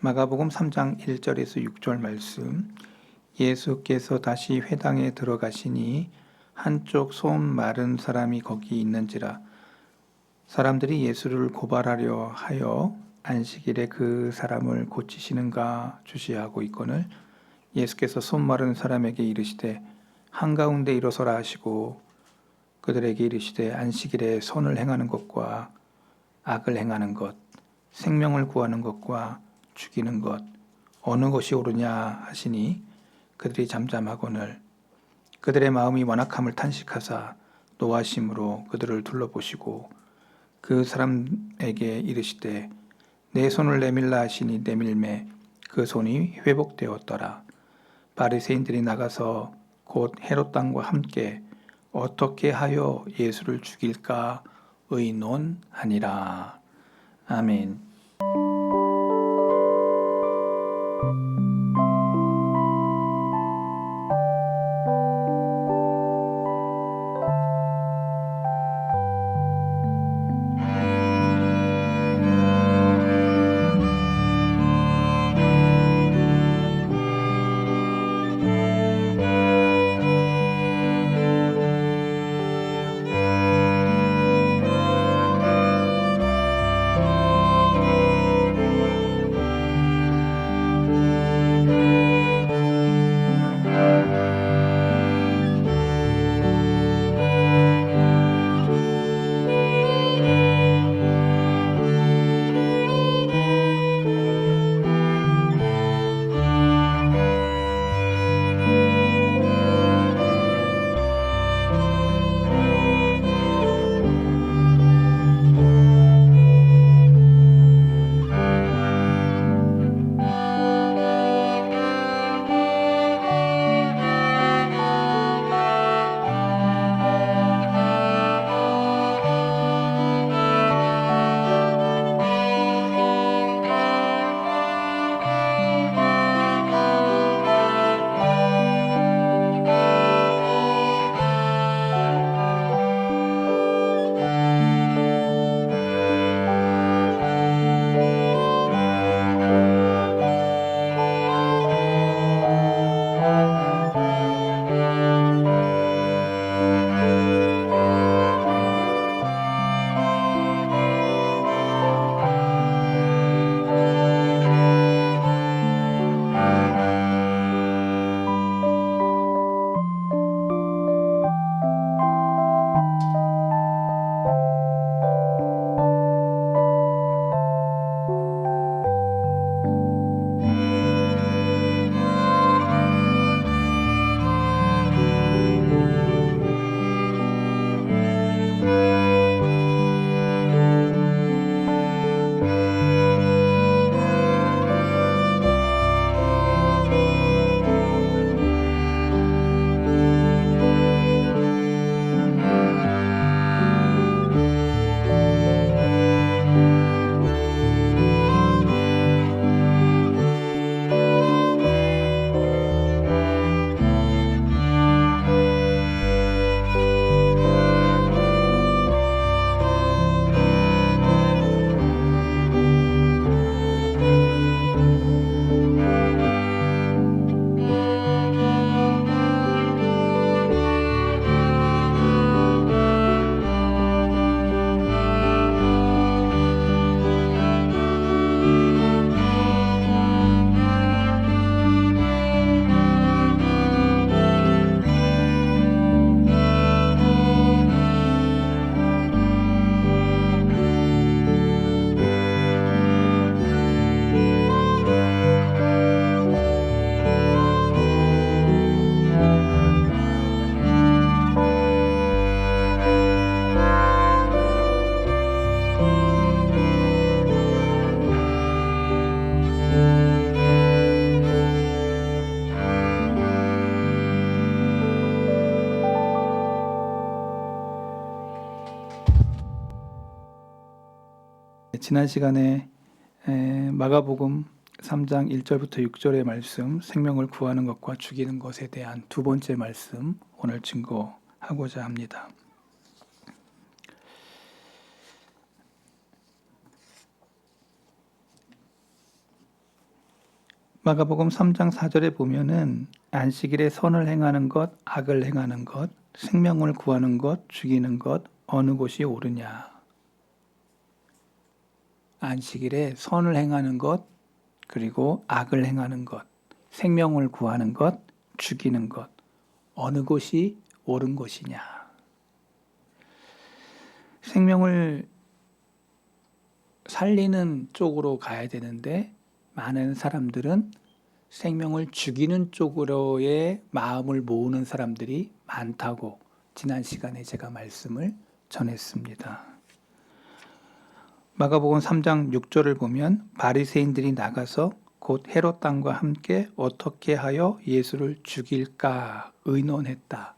마가복음 3장 1절에서 6절 말씀. 예수께서 다시 회당에 들어가시니 한쪽 손 마른 사람이 거기 있는지라. 사람들이 예수를 고발하려 하여 안식일에 그 사람을 고치시는가 주시하고 있거늘 예수께서 손 마른 사람에게 이르시되 한가운데 일어서라 하시고 그들에게 이르시되 안식일에 선을 행하는 것과 악을 행하는 것, 생명을 구하는 것과 죽이는 것 어느 것이 옳으냐 하시니 그들이 잠잠하거늘 그들의 마음이 완악함을 탄식하사 노하심으로 그들을 둘러보시고 그 사람에게 이르시되 내 손을 내밀라 하시니 내밀매 그 손이 회복되었더라. 바리새인들이 나가서 곧 헤롯 왕과 함께 어떻게 하여 예수를 죽일까 의논하니라. 아멘. 지난 시간에 마가복음 3장 1절부터 6절의 말씀, 생명을 구하는 것과 죽이는 것에 대한 두 번째 말씀 오늘 증거하고자 합니다. 마가복음 3장 4절에 보면은 안식일에 선을 행하는 것, 악을 행하는 것, 생명을 구하는 것, 죽이는 것, 어느 곳이 옳으냐. 안식일에 선을 행하는 것, 그리고 악을 행하는 것, 생명을 구하는 것, 죽이는 것, 어느 곳이 옳은 것이냐. 생명을 살리는 쪽으로 가야 되는데 많은 사람들은 생명을 죽이는 쪽으로의 마음을 모으는 사람들이 많다고 지난 시간에 제가 말씀을 전했습니다. 마가복음 3장 6절을 보면 바리새인들이 나가서 곧 헤롯 왕과 함께 어떻게 하여 예수를 죽일까 의논했다.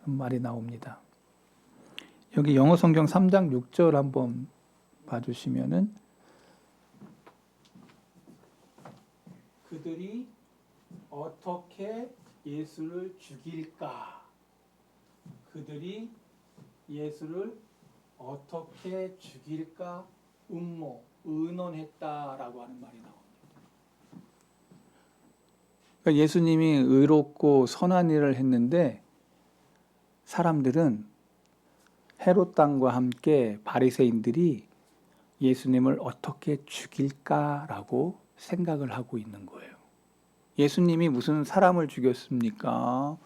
말이 나옵니다. 여기 영어 성경 3장 6절 한번 봐주시면은 그들이 어떻게 예수를 죽일까? 그들이 예수를 어떻게 죽일까? 의논했다라고 하는 말이 나옵니다. 그러니까 예수님이 의롭고 선한 일을 했는데 사람들은 헤롯 왕과 함께 바리새인들이 예수님을 어떻게 죽일까라고 생각을 하고 있는 거예요. 예수님이 무슨 사람을 죽였습니까?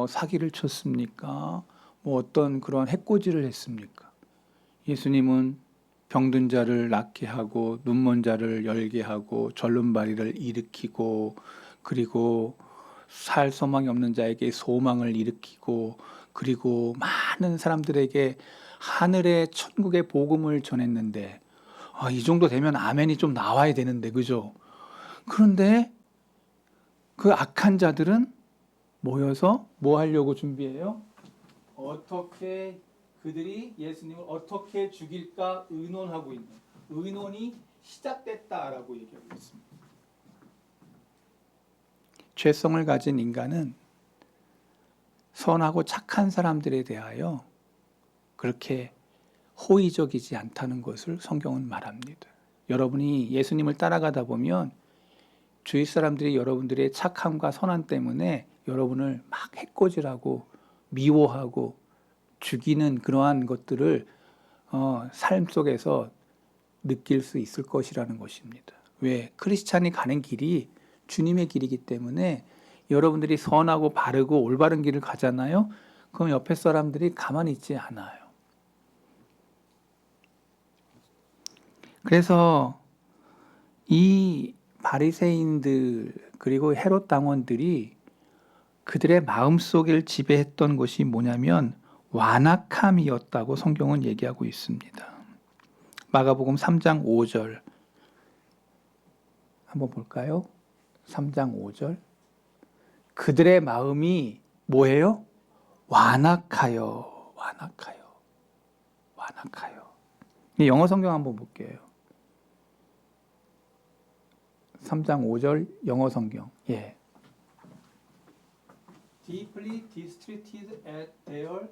사기를 쳤습니까? 어떤 그런 해코지를 했습니까? 예수님은 병든 자를 낫게 하고 눈먼 자를 열게 하고 절름발이를 일으키고 그리고 살 소망이 없는 자에게 소망을 일으키고 그리고 많은 사람들에게 하늘의 천국의 복음을 전했는데 이 정도 되면 아멘이 좀 나와야 되는데 그죠? 그런데 그 악한 자들은 모여서 뭐 하려고 준비해요? 어떻게 그들이 예수님을 어떻게 죽일까 의논하고 있는 의논이 시작됐다라고 얘기하고 있습니다. 죄성을 가진 인간은 선하고 착한 사람들에 대하여 그렇게 호의적이지 않다는 것을 성경은 말합니다. 여러분이 예수님을 따라가다 보면 주위 사람들이 여러분들의 착함과 선함 때문에 여러분을 막 해코지하고 미워하고 죽이는 그러한 것들을 삶 속에서 느낄 수 있을 것이라는 것입니다. 왜? 크리스찬이 가는 길이 주님의 길이기 때문에 여러분들이 선하고 바르고 올바른 길을 가잖아요. 그럼 옆에 사람들이 가만히 있지 않아요. 그래서 이 바리새인들 그리고 헤롯 당원들이 그들의 마음속을 지배했던 것이 뭐냐면 완악함이었다고 성경은 얘기하고 있습니다. 마가복음 3장 5절 한번 볼까요? 3장 5절 그들의 마음이 뭐예요? 완악하여. 영어 성경 한번 볼게요. 3장 5절 영어 성경. Deeply distressed at their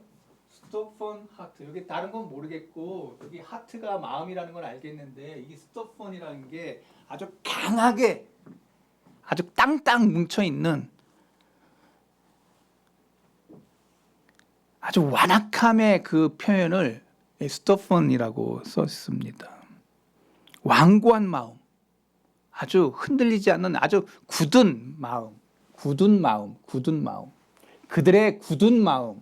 stubborn heart. 여기 다른 건 모르겠고 여기 하트가 마음이라는 건 알겠는데 이 stubborn이라는 게 아주 강하게 아주 땅땅 뭉쳐 있는 아주 완악함의 그 표현을 stubborn이라고 썼습니다. 완고한 마음, 아주 흔들리지 않는 아주 굳은 마음. 그들의 굳은 마음.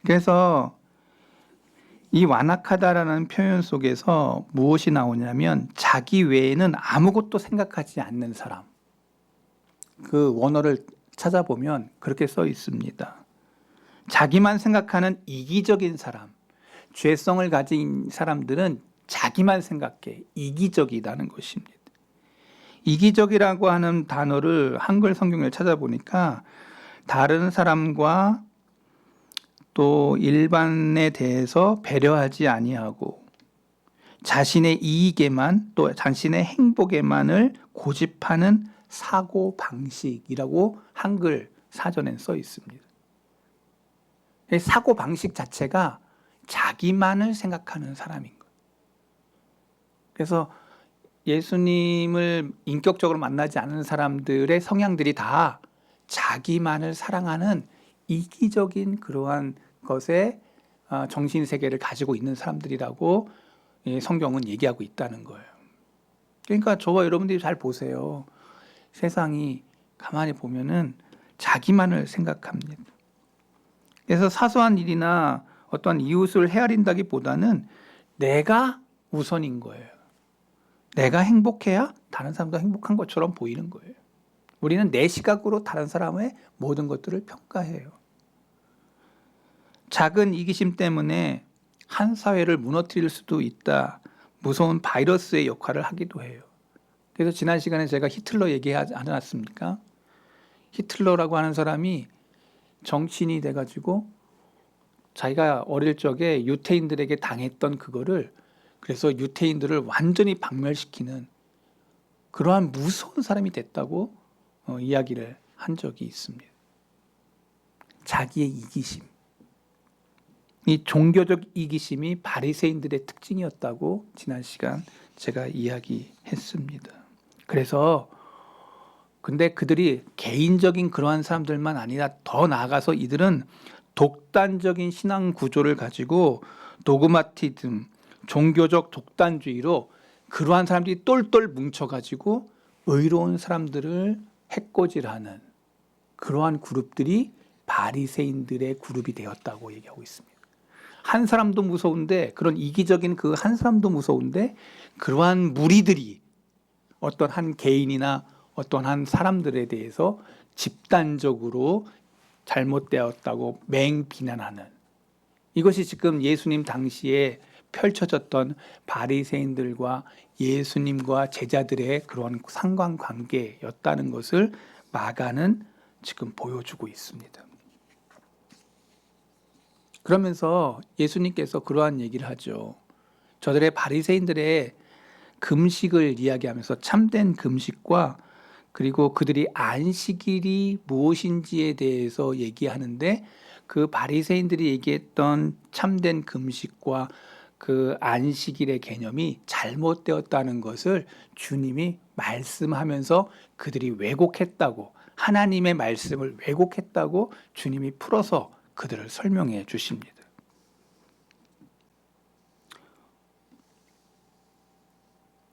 그래서 이 완악하다라는 표현 속에서 무엇이 나오냐면 자기 외에는 아무것도 생각하지 않는 사람. 그 원어를 찾아보면 그렇게 써 있습니다. 자기만 생각하는 이기적인 사람. 죄성을 가진 사람들은 자기만 생각해. 이기적이라는 것입니다. 이기적이라고 하는 단어를 한글 성경을 찾아보니까 다른 사람과 또 일반에 대해서 배려하지 아니하고 자신의 이익에만 또 자신의 행복에만을 고집하는 사고 방식이라고 한글 사전엔 써 있습니다. 사고 방식 자체가 자기만을 생각하는 사람인 거예요. 그래서 예수님을 인격적으로 만나지 않은 사람들의 성향들이 다 자기만을 사랑하는 이기적인 그러한 것에 정신세계를 가지고 있는 사람들이라고 성경은 얘기하고 있다는 거예요. 그러니까 저와 여러분들이 잘 보세요. 세상이 가만히 보면은 자기만을 생각합니다. 그래서 사소한 일이나 어떤 이웃을 헤아린다기보다는 내가 우선인 거예요. 내가 행복해야 다른 사람도 행복한 것처럼 보이는 거예요. 우리는 내 시각으로 다른 사람의 모든 것들을 평가해요. 작은 이기심 때문에 한 사회를 무너뜨릴 수도 있다. 무서운 바이러스의 역할을 하기도 해요. 그래서 지난 시간에 제가 히틀러 얘기하지 않았습니까? 히틀러라고 하는 사람이 정치인이 돼가지고 자기가 어릴 적에 유태인들에게 당했던 그거를 그래서 유태인들을 완전히 박멸시키는 그러한 무서운 사람이 됐다고 이야기를 한 적이 있습니다. 자기의 이기심. 이 종교적 이기심이 바리새인들의 특징이었다고 지난 시간 제가 이야기했습니다. 그래서 근데 그들이 개인적인 그러한 사람들만 아니라 더 나아가서 이들은 독단적인 신앙 구조를 가지고 도그마티즘, 종교적 독단주의로 그러한 사람들이 똘똘 뭉쳐가지고 의로운 사람들을 해코지하는 그러한 그룹들이 바리새인들의 그룹이 되었다고 얘기하고 있습니다. 한 사람도 무서운데 그런 이기적인 그 한 사람도 무서운데 그러한 무리들이 어떤 한 개인이나 어떤 한 사람들에 대해서 집단적으로 잘못되었다고 맹비난하는 이것이 지금 예수님 당시에 펼쳐졌던 바리새인들과 예수님과 제자들의 그런 상관관계였다는 것을 마가는 지금 보여주고 있습니다. 그러면서 예수님께서 그러한 얘기를 하죠. 저들의 바리새인들의 금식을 이야기하면서 참된 금식과 그리고 그들이 안식일이 무엇인지에 대해서 얘기하는데 그 바리새인들이 얘기했던 참된 금식과 그 안식일의 개념이 잘못되었다는 것을 주님이 말씀하면서 그들이 왜곡했다고 하나님의 말씀을 왜곡했다고 주님이 풀어서 그들을 설명해 주십니다.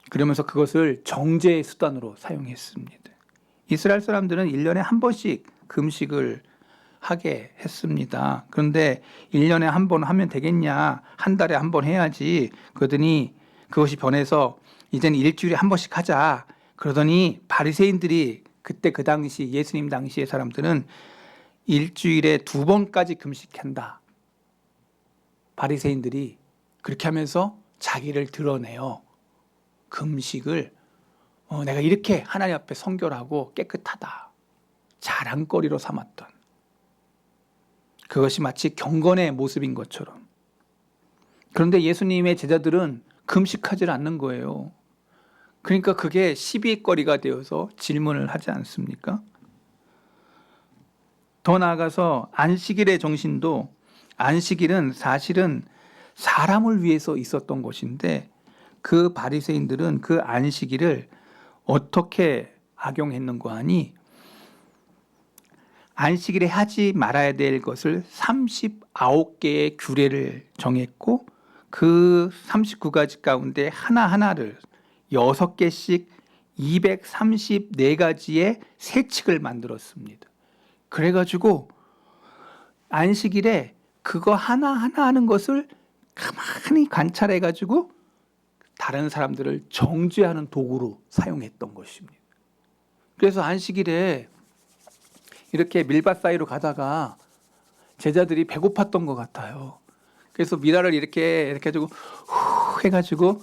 그러면서 그것을 정죄의 수단으로 사용했습니다. 이스라엘 사람들은 1년에 한 번씩 금식을 하게 했습니다. 그런데 1년에 한 번 하면 되겠냐? 한 달에 한 번 해야지. 그러더니 그것이 변해서 이제는 일주일에 한 번씩 하자. 그러더니 바리새인들이 그때 그 당시 예수님 당시의 사람들은 일주일에 2번까지 금식한다. 바리새인들이 그렇게 하면서 자기를 드러내요. 금식을 내가 이렇게 하나님 앞에 성결하고 깨끗하다. 자랑거리로 삼았던 그것이 마치 경건의 모습인 것처럼. 그런데 예수님의 제자들은 금식하지 않는 거예요. 그러니까 그게 시비거리가 되어서 질문을 하지 않습니까? 더 나아가서 안식일의 정신도 안식일은 사실은 사람을 위해서 있었던 것인데 그 바리새인들은 그 안식일을 어떻게 악용했는가 하니 안식일에 하지 말아야 될 것을 39개의 규례를 정했고 그 39가지 가운데 하나하나를 6개씩 234가지의 세칙을 만들었습니다. 그래가지고 안식일에 그거 하나하나 하는 것을 가만히 관찰해가지고 다른 사람들을 정죄하는 도구로 사용했던 것입니다. 그래서 안식일에 이렇게 밀밭 사이로 가다가 제자들이 배고팠던 것 같아요. 그래서 미라를 이렇게 해가지고 후 해가지고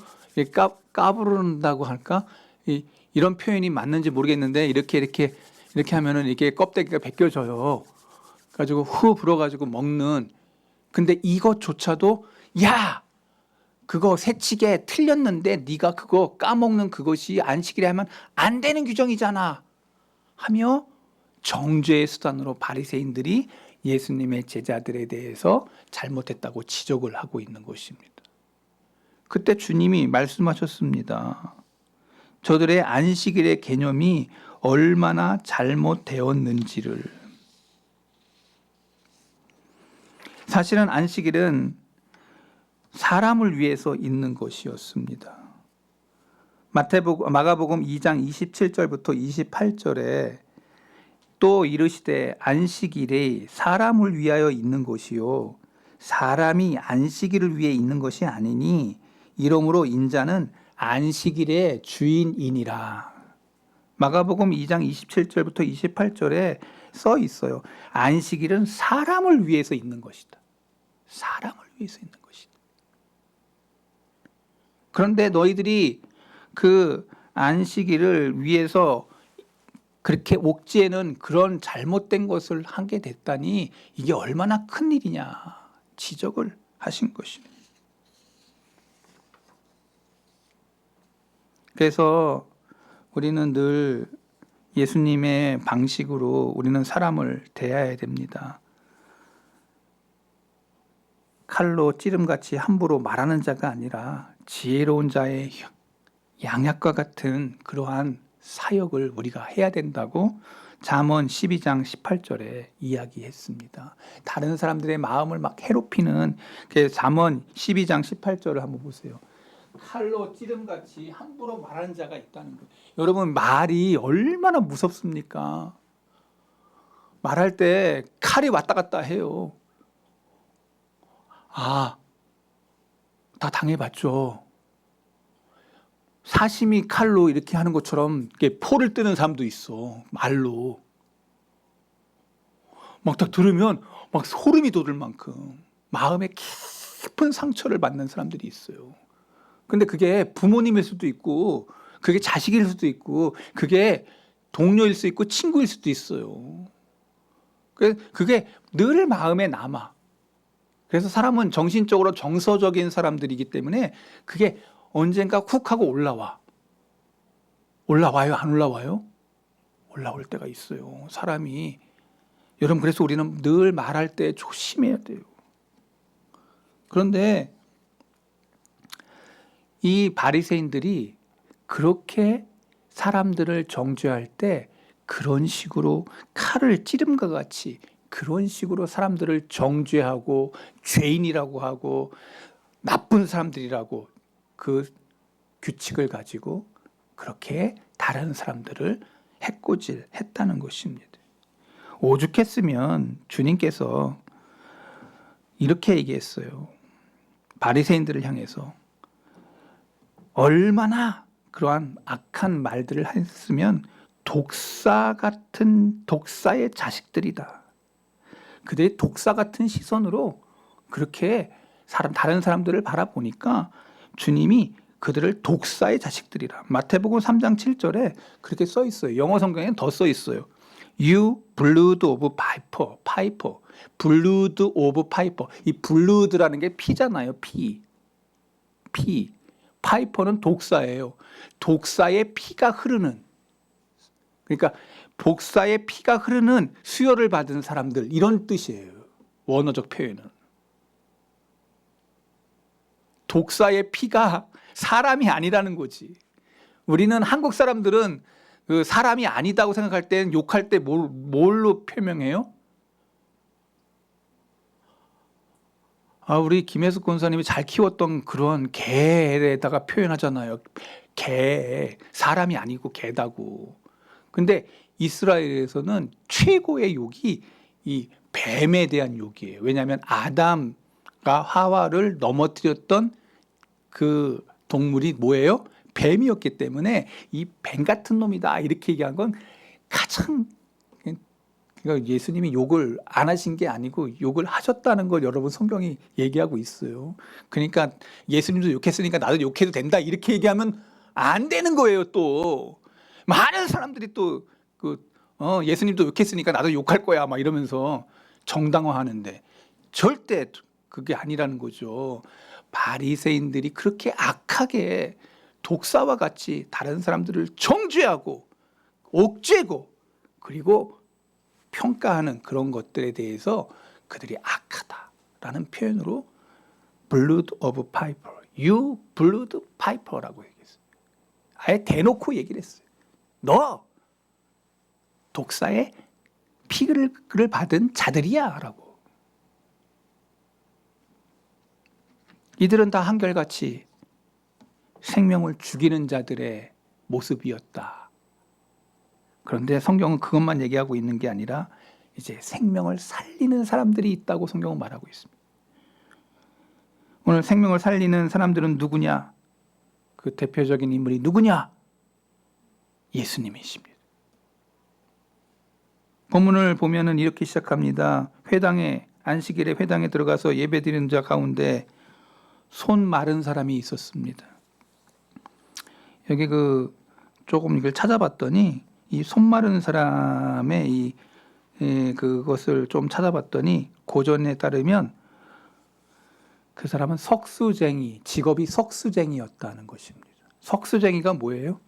까부른다고 할까? 이런 표현이 맞는지 모르겠는데 이렇게 하면은 이게 껍데기가 벗겨져요. 가지고 후 불어가지고 먹는. 근데 이것조차도 야 그거 세칙에 틀렸는데 네가 그거 까먹는 그것이 안식일에 하면 안 되는 규정이잖아 하며 정죄의 수단으로 바리새인들이 예수님의 제자들에 대해서 잘못했다고 지적을 하고 있는 것입니다. 그때 주님이 말씀하셨습니다. 저들의 안식일의 개념이 얼마나 잘못되었는지를. 사실은 안식일은 사람을 위해서 있는 것이었습니다. 마가복음 2장 27절부터 28절에 또 이르시되 안식일이 사람을 위하여 있는 것이요 사람이 안식일을 위해 있는 것이 아니니 이러므로 인자는 안식일의 주인이니라. 마가복음 2장 27절부터 28절에 써 있어요. 안식일은 사람을 위해서 있는 것이다. 사람을 위해서 있는 것이다. 그런데 너희들이 그 안식일을 위해서 그렇게 옥지에는 그런 잘못된 것을 하게 됐다니 이게 얼마나 큰 일이냐 지적을 하신 것입니다. 그래서 우리는 늘 예수님의 방식으로 우리는 사람을 대해야 됩니다. 칼로 찌름같이 함부로 말하는 자가 아니라 지혜로운 자의 양약과 같은 그러한 사역을 우리가 해야 된다고 잠언 12장 18절에 이야기했습니다. 다른 사람들의 마음을 막 해롭히는 그 잠언 12장 18절을 한번 보세요. 칼로 찌름같이 함부로 말하는 자가 있다는 거예요. 여러분 말이 얼마나 무섭습니까? 말할 때 칼이 왔다 갔다 해요. 다 당해봤죠. 사시미 칼로 이렇게 하는 것처럼 이렇게 포를 뜨는 사람도 있어. 말로. 막 딱 들으면 막 소름이 돋을 만큼 마음에 깊은 상처를 받는 사람들이 있어요. 근데 그게 부모님일 수도 있고 그게 자식일 수도 있고 그게 동료일 수 있고 친구일 수도 있어요. 그게 늘 마음에 남아. 그래서 사람은 정신적으로 정서적인 사람들이기 때문에 그게 언젠가 쿡 하고 올라와요? 안 올라와요? 올라올 때가 있어요. 사람이. 여러분 그래서 우리는 늘 말할 때 조심해야 돼요. 그런데 이 바리새인들이 그렇게 사람들을 정죄할 때 그런 식으로 칼을 찌름과 같이 그런 식으로 사람들을 정죄하고 죄인이라고 하고 나쁜 사람들이라고 그 규칙을 가지고 그렇게 다른 사람들을 해코지했다는 것입니다. 오죽했으면 주님께서 이렇게 얘기했어요. 바리새인들을 향해서 얼마나 그러한 악한 말들을 했으면 독사의 자식들이다. 그들의 독사 같은 시선으로 그렇게 다른 사람들을 바라보니까 주님이 그들을 독사의 자식들이라. 마태복음 3장 7절에 그렇게 써 있어요. 영어 성경에는 더 써 있어요. You blood of piper. blood of piper. 이 blood라는 게 피잖아요. 피. 파이퍼는 독사예요. 독사의 피가 흐르는. 그러니까 독사의 피가 흐르는 수혈을 받은 사람들 이런 뜻이에요. 원어적 표현은. 독사의 피가 사람이 아니라는 거지. 우리는 한국 사람들은 그 사람이 아니다고 생각할 때 욕할 때 뭘로 표명해요? 우리 김혜숙 권사님이 잘 키웠던 그런 개에다가 표현하잖아요. 개, 사람이 아니고 개다고. 근데 이스라엘에서는 최고의 욕이 이 뱀에 대한 욕이에요. 왜냐하면 아담과 하와를 넘어뜨렸던 그 동물이 뭐예요? 뱀이었기 때문에 이 뱀 같은 놈이다 이렇게 얘기한 건 가장 그러니까 예수님이 욕을 안 하신 게 아니고 욕을 하셨다는 걸 여러분 성경이 얘기하고 있어요. 그러니까 예수님도 욕했으니까 나도 욕해도 된다 이렇게 얘기하면 안 되는 거예요. 또 많은 사람들이 또 예수님도 욕했으니까 나도 욕할 거야 막 이러면서 정당화하는데 절대 그게 아니라는 거죠. 바리새인들이 그렇게 악하게 독사와 같이 다른 사람들을 정죄하고 옥죄고 그리고 평가하는 그런 것들에 대해서 그들이 악하다라는 표현으로 blood of piper You blood piper라고 얘기했어요. 아예 대놓고 얘기를 했어요. 너 독사의 피를 받은 자들이야 라고. 이들은 다 한결같이 생명을 죽이는 자들의 모습이었다. 그런데 성경은 그것만 얘기하고 있는 게 아니라 이제 생명을 살리는 사람들이 있다고 성경은 말하고 있습니다. 오늘 생명을 살리는 사람들은 누구냐? 그 대표적인 인물이 누구냐? 예수님이십니다. 본문을 보면은 이렇게 시작합니다. 안식일에 회당에 들어가서 예배드리는 자 가운데 손 마른 사람이 있었습니다. 여기 조금 이걸 찾아봤더니 이 손 마른 사람의 그것을 좀 찾아봤더니 고전에 따르면 그 사람은 직업이 석수쟁이였다는 것입니다. 석수쟁이가 뭐예요?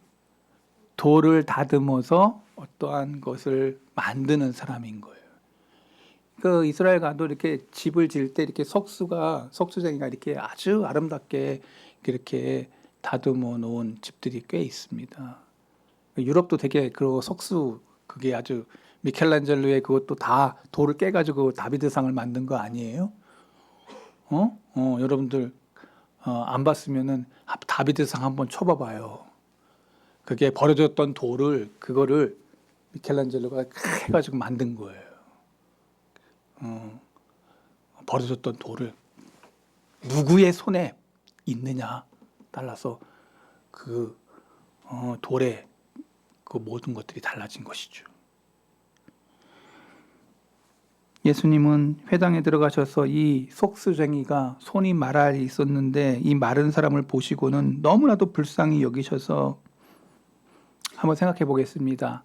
돌을 다듬어서 어떠한 것을 만드는 사람인 거예요. 그 이스라엘 가도 이렇게 집을 지을 때 이렇게 석수쟁이가 이렇게 아주 아름답게 이렇게 다듬어 놓은 집들이 꽤 있습니다. 유럽도 되게 그 그게 아주 미켈란젤로의 그것도 다 돌을 깨가지고 다비드상을 만든 거 아니에요? 여러분들 안 봤으면은 다비드상 한번 쳐봐봐요. 그게 버려졌던 돌을 그거를 미켈란젤로가 해가지고 만든 거예요. 버려졌던 돌을 누구의 손에 있느냐 따라서 돌의 그 모든 것들이 달라진 것이죠. 예수님은 회당에 들어가셔서 이 속수쟁이가 손이 마라 있었는데 이 마른 사람을 보시고는 너무나도 불쌍히 여기셔서 한번 생각해 보겠습니다.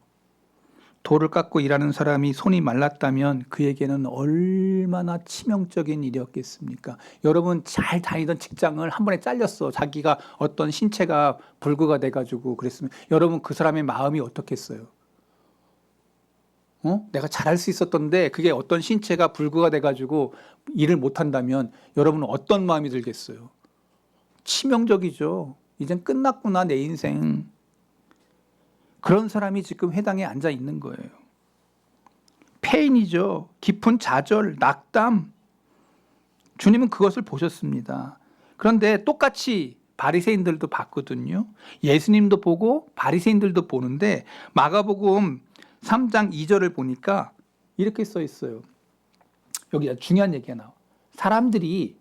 돌을 깎고 일하는 사람이 손이 말랐다면 그에게는 얼마나 치명적인 일이었겠습니까? 여러분 잘 다니던 직장을 한 번에 잘렸어. 자기가 어떤 신체가 불구가 돼가지고 그랬으면 여러분 그 사람의 마음이 어떻겠어요? 내가 잘할 수 있었던데 그게 어떤 신체가 불구가 돼가지고 일을 못한다면 여러분은 어떤 마음이 들겠어요? 치명적이죠. 이젠 끝났구나 내 인생. 그런 사람이 지금 회당에 앉아 있는 거예요. 페인이죠. 깊은 좌절, 낙담. 주님은 그것을 보셨습니다. 그런데 똑같이 바리새인들도 봤거든요. 예수님도 보고 바리새인들도 보는데 마가복음 3장 2절을 보니까 이렇게 써 있어요. 여기 중요한 얘기가 나와. 사람들이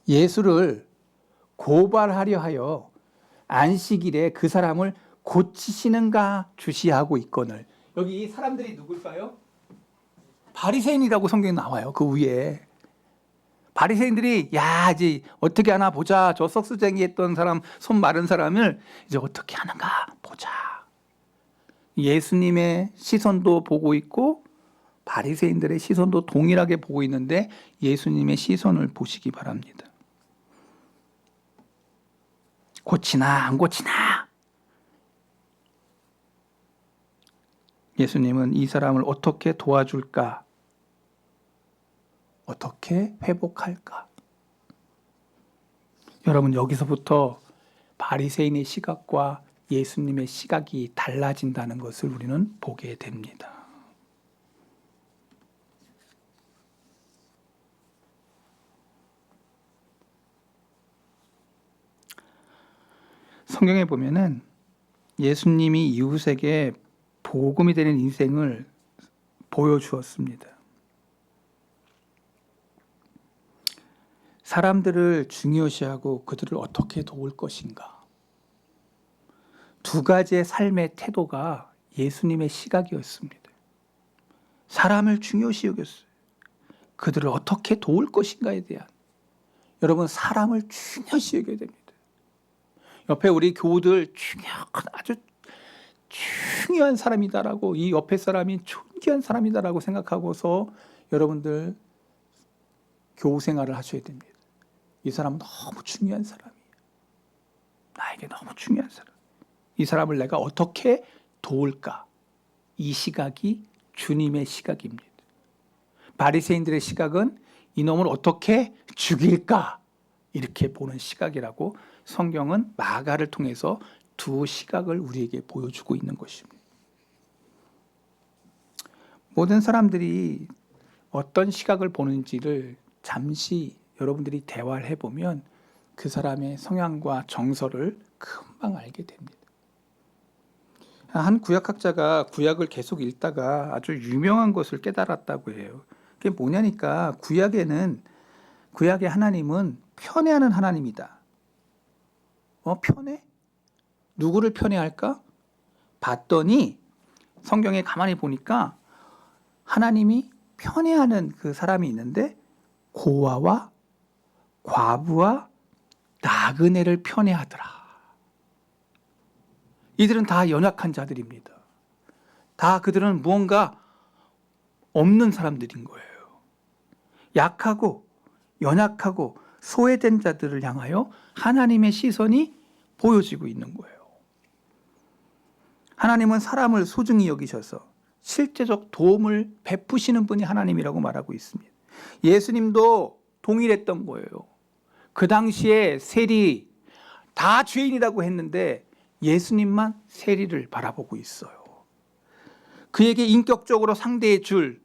예수를 고발하려 하여 안식일에 그 사람을 고치시는가 주시하고 있거늘. 여기 이 사람들이 누굴까요? 바리새인이라고 성경에 나와요. 그 위에. 바리새인들이 이제 어떻게 하나 보자. 저 석수쟁이 했던 사람, 손 마른 사람을 이제 어떻게 하는가 보자. 예수님의 시선도 보고 있고 바리새인들의 시선도 동일하게 보고 있는데 예수님의 시선을 보시기 바랍니다. 고치나 안 고치나? 예수님은 이 사람을 어떻게 도와줄까? 어떻게 회복할까? 여러분 여기서부터 바리새인의 시각과 예수님의 시각이 달라진다는 것을 우리는 보게 됩니다. 성경에 보면은 예수님이 이웃에게 복음이 되는 인생을 보여주었습니다. 사람들을 중요시하고 그들을 어떻게 도울 것인가. 두 가지의 삶의 태도가 예수님의 시각이었습니다. 사람을 중요시 여겼어요. 그들을 어떻게 도울 것인가에 대한. 여러분 사람을 중요시 여겨야 됩니다. 옆에 우리 교우들 아주 중요한 사람이다라고 이 옆에 사람이 존귀한 사람이다라고 생각하고서 여러분들 교우 생활을 하셔야 됩니다. 이 사람은 너무 중요한 사람이에요. 나에게 너무 중요한 사람. 이 사람을 내가 어떻게 도울까? 이 시각이 주님의 시각입니다. 바리새인들의 시각은 이놈을 어떻게 죽일까? 이렇게 보는 시각이라고 성경은 마가를 통해서 두 시각을 우리에게 보여주고 있는 것입니다. 모든 사람들이 어떤 시각을 보는지를 잠시 여러분들이 대화를 해보면 그 사람의 성향과 정서를 금방 알게 됩니다. 한 구약학자가 구약을 계속 읽다가 아주 유명한 것을 깨달았다고 해요. 그게 뭐냐니까 구약의 하나님은 편애하는 하나님이다. 편애? 누구를 편애할까? 봤더니 성경에 가만히 보니까 하나님이 편애하는 그 사람이 있는데 고아와 과부와 나그네를 편애하더라. 이들은 다 연약한 자들입니다. 다 그들은 무언가 없는 사람들인 거예요. 약하고 연약하고 소외된 자들을 향하여 하나님의 시선이 보여지고 있는 거예요. 하나님은 사람을 소중히 여기셔서 실제적 도움을 베푸시는 분이 하나님이라고 말하고 있습니다. 예수님도 동일했던 거예요. 그 당시에 세리 다 죄인이라고 했는데 예수님만 세리를 바라보고 있어요. 그에게 인격적으로 상대해 줄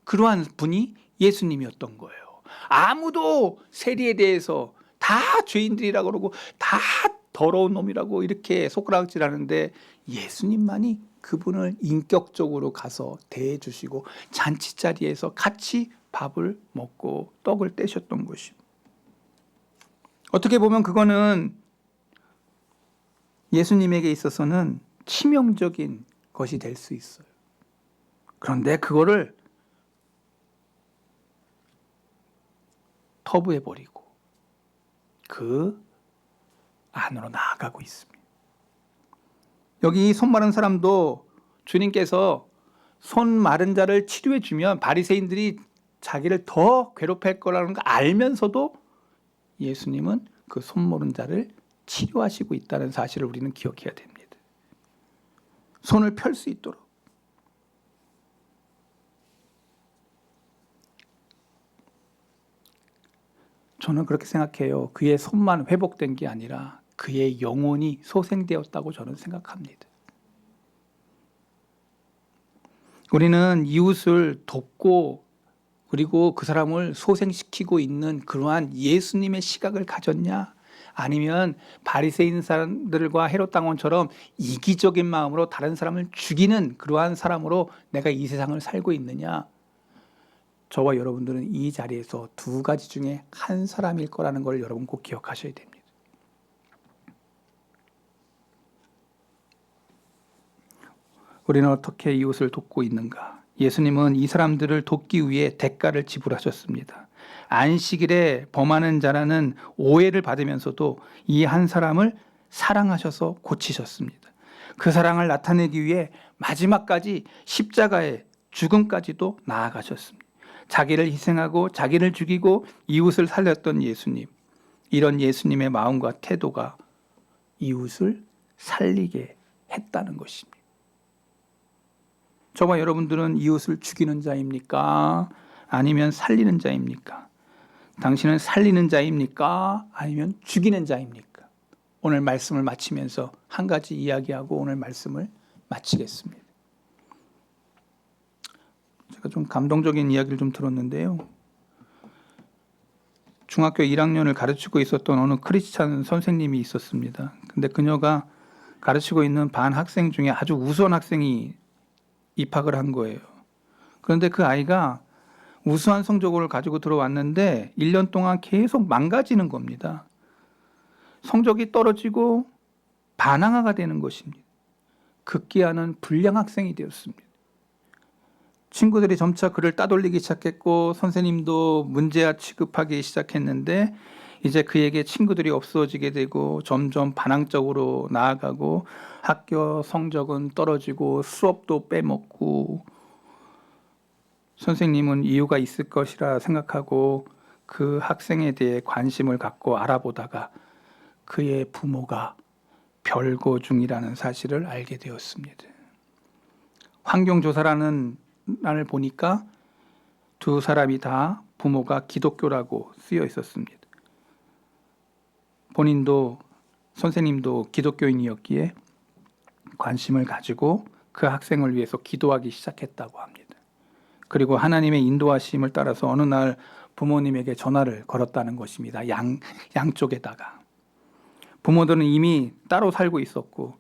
그러한 분이 예수님이었던 거예요. 아무도 세리에 대해서 다 죄인들이라고 그러고 다 더러운 놈이라고 이렇게 손가락질하는데 예수님만이 그분을 인격적으로 가서 대해 주시고 잔치 자리에서 같이 밥을 먹고 떡을 떼셨던 것입니다. 어떻게 보면 그거는 예수님에게 있어서는 치명적인 것이 될 수 있어요. 그런데 그거를 터부해버리고 그 안으로 나아가고 있습니다. 여기 손 마른 사람도 주님께서 손 마른 자를 치료해 주면 바리새인들이 자기를 더 괴롭힐 거라는 걸 알면서도 예수님은 그 손 마른 자를 치료하시고 있다는 사실을 우리는 기억해야 됩니다. 손을 펼 수 있도록. 저는 그렇게 생각해요. 그의 손만 회복된 게 아니라 그의 영혼이 소생되었다고 저는 생각합니다. 우리는 이웃을 돕고 그리고 그 사람을 소생시키고 있는 그러한 예수님의 시각을 가졌냐? 아니면 바리새인 사람들과 헤롯 왕처럼 이기적인 마음으로 다른 사람을 죽이는 그러한 사람으로 내가 이 세상을 살고 있느냐? 저와 여러분들은 이 자리에서 두 가지 중에 한 사람일 거라는 걸 여러분 꼭 기억하셔야 됩니다. 우리는 어떻게 이웃을 돕고 있는가? 예수님은 이 사람들을 돕기 위해 대가를 지불하셨습니다. 안식일에 범하는 자라는 오해를 받으면서도 이 한 사람을 사랑하셔서 고치셨습니다. 그 사랑을 나타내기 위해 마지막까지 십자가의 죽음까지도 나아가셨습니다. 자기를 희생하고 자기를 죽이고 이웃을 살렸던 예수님. 이런 예수님의 마음과 태도가 이웃을 살리게 했다는 것입니다. 저와 여러분들은 이웃을 죽이는 자입니까? 아니면 살리는 자입니까? 당신은 살리는 자입니까? 아니면 죽이는 자입니까? 오늘 말씀을 마치면서 한 가지 이야기하고 오늘 말씀을 마치겠습니다. 제가 좀 감동적인 이야기를 좀 들었는데요. 중학교 1학년을 가르치고 있었던 어느 크리스찬 선생님이 있었습니다. 근데 그녀가 가르치고 있는 반 학생 중에 아주 우수한 학생이 입학을 한 거예요. 그런데 그 아이가 우수한 성적을 가지고 들어왔는데 1년 동안 계속 망가지는 겁니다. 성적이 떨어지고 반항아가 되는 것입니다. 급기야는 불량 학생이 되었습니다. 친구들이 점차 그를 따돌리기 시작했고 선생님도 문제아 취급하기 시작했는데 이제 그에게 친구들이 없어지게 되고 점점 반항적으로 나아가고 학교 성적은 떨어지고 수업도 빼먹고 선생님은 이유가 있을 것이라 생각하고 그 학생에 대해 관심을 갖고 알아보다가 그의 부모가 별거 중이라는 사실을 알게 되었습니다. 환경조사라는 날 보니까 두 사람이 다 부모가 기독교라고 쓰여 있었습니다. 본인도 선생님도 기독교인이었기에 관심을 가지고 그 학생을 위해서 기도하기 시작했다고 합니다. 그리고 하나님의 인도하심을 따라서 어느 날 부모님에게 전화를 걸었다는 것입니다. 양쪽에다가. 부모들은 이미 따로 살고 있었고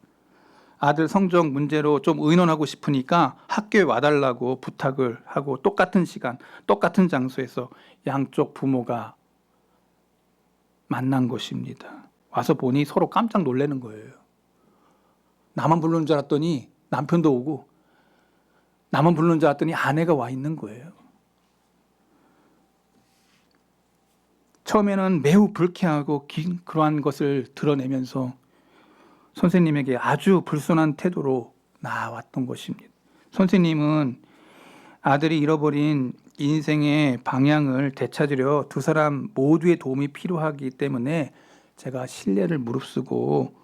아들 성적 문제로 좀 의논하고 싶으니까 학교에 와달라고 부탁을 하고 똑같은 시간, 똑같은 장소에서 양쪽 부모가 만난 것입니다. 와서 보니 서로 깜짝 놀라는 거예요. 나만 부르는 줄 알았더니 남편도 오고, 나만 부르는 줄 알았더니 아내가 와 있는 거예요. 처음에는 매우 불쾌하고 그러한 것을 드러내면서 선생님에게 아주 불손한 태도로 나아왔던 것입니다. 선생님은 아들이 잃어버린 인생의 방향을 되찾으려 두 사람 모두의 도움이 필요하기 때문에 제가 신뢰를 무릅쓰고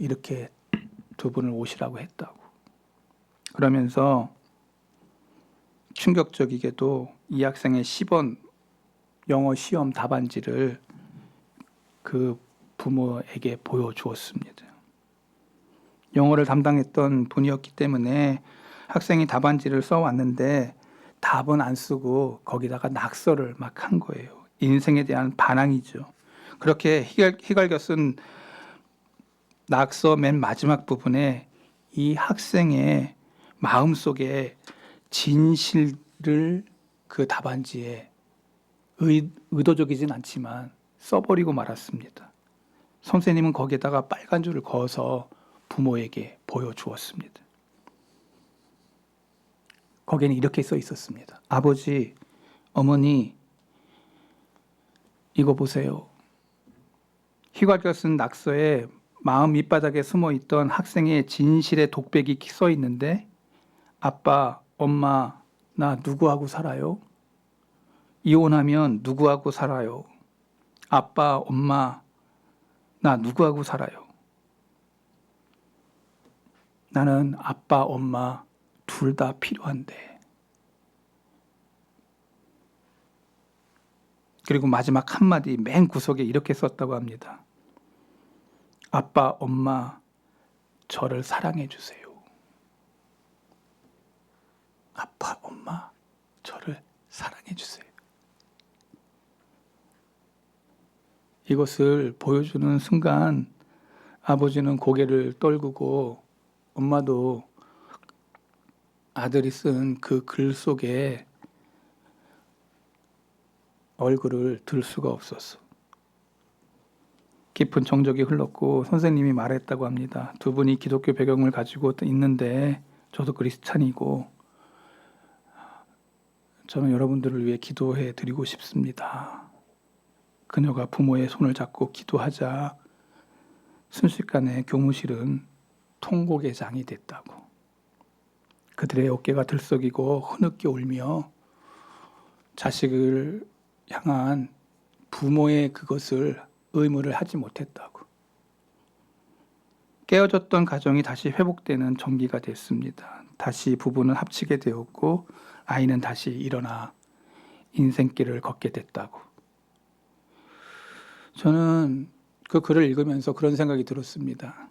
이렇게 두 분을 오시라고 했다고. 그러면서 충격적이게도 이 학생의 10원 영어 시험 답안지를 그 부모에게 보여주었습니다. 영어를 담당했던 분이었기 때문에 학생이 답안지를 써왔는데 답은 안 쓰고 거기다가 낙서를 막 한 거예요. 인생에 대한 반항이죠. 그렇게 희갈겨 쓴 낙서 맨 마지막 부분에 이 학생의 마음속에 진실을 그 답안지에 의도적이진 않지만 써버리고 말았습니다. 선생님은 거기에다가 빨간 줄을 그어서 부모에게 보여주었습니다. 거기에는 이렇게 써 있었습니다. 아버지, 어머니, 이거 보세요. 휘갈겨 쓴 낙서에 마음 밑바닥에 숨어있던 학생의 진실의 독백이 써 있는데 아빠, 엄마, 나 누구하고 살아요? 이혼하면 누구하고 살아요? 아빠, 엄마, 나 누구하고 살아요? 나는 아빠, 엄마 둘 다 필요한데. 그리고 마지막 한마디 맨 구석에 이렇게 썼다고 합니다. 아빠, 엄마, 저를 사랑해 주세요. 아빠, 엄마, 저를 사랑해 주세요. 이것을 보여주는 순간 아버지는 고개를 떨구고 엄마도 아들이 쓴 그 글 속에 얼굴을 들 수가 없었어. 깊은 정적이 흘렀고 선생님이 말했다고 합니다. 두 분이 기독교 배경을 가지고 있는데 저도 그리스찬이고 저는 여러분들을 위해 기도해 드리고 싶습니다. 그녀가 부모의 손을 잡고 기도하자 순식간에 교무실은 통곡의 장이 됐다고. 그들의 어깨가 들썩이고 흐느껴 울며 자식을 향한 부모의 그것을 의무를 하지 못했다고. 깨어졌던 가정이 다시 회복되는 전기가 됐습니다. 다시 부부는 합치게 되었고 아이는 다시 일어나 인생길을 걷게 됐다고. 저는 그 글을 읽으면서 그런 생각이 들었습니다.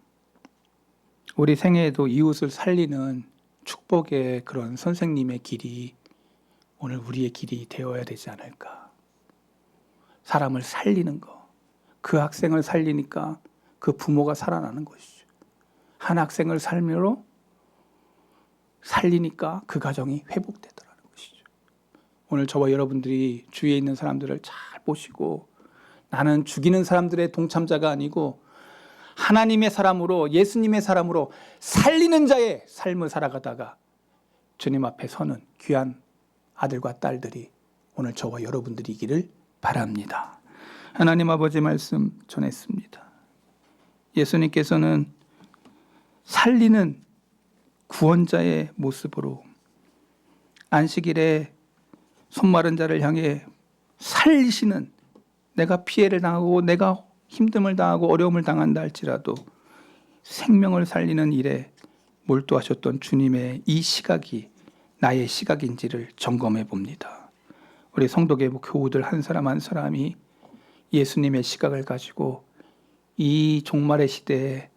우리 생애에도 이웃을 살리는 축복의 그런 선생님의 길이 오늘 우리의 길이 되어야 되지 않을까. 사람을 살리는 거. 그 학생을 살리니까 그 부모가 살아나는 것이죠. 한 학생을 삶으로 살리니까 그 가정이 회복되더라는 것이죠. 오늘 저와 여러분들이 주위에 있는 사람들을 잘 보시고 나는 죽이는 사람들의 동참자가 아니고 하나님의 사람으로 예수님의 사람으로 살리는 자의 삶을 살아가다가 주님 앞에 서는 귀한 아들과 딸들이 오늘 저와 여러분들이기를 바랍니다. 하나님 아버지 말씀 전했습니다. 예수님께서는 살리는 구원자의 모습으로 안식일에 손마른 자를 향해 살리시는, 내가 피해를 당하고 내가 힘듦을 당하고 어려움을 당한다 할지라도 생명을 살리는 일에 몰두하셨던 주님의 이 시각이 나의 시각인지를 점검해 봅니다. 우리 성도계 교우들 한 사람 한 사람이 예수님의 시각을 가지고 이 종말의 시대에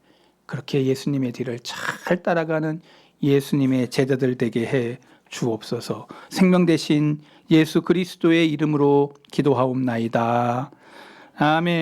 그렇게 예수님의 뒤를 잘 따라가는 예수님의 제자들 되게 해 주옵소서. 생명 대신 예수 그리스도의 이름으로 기도하옵나이다. 아멘.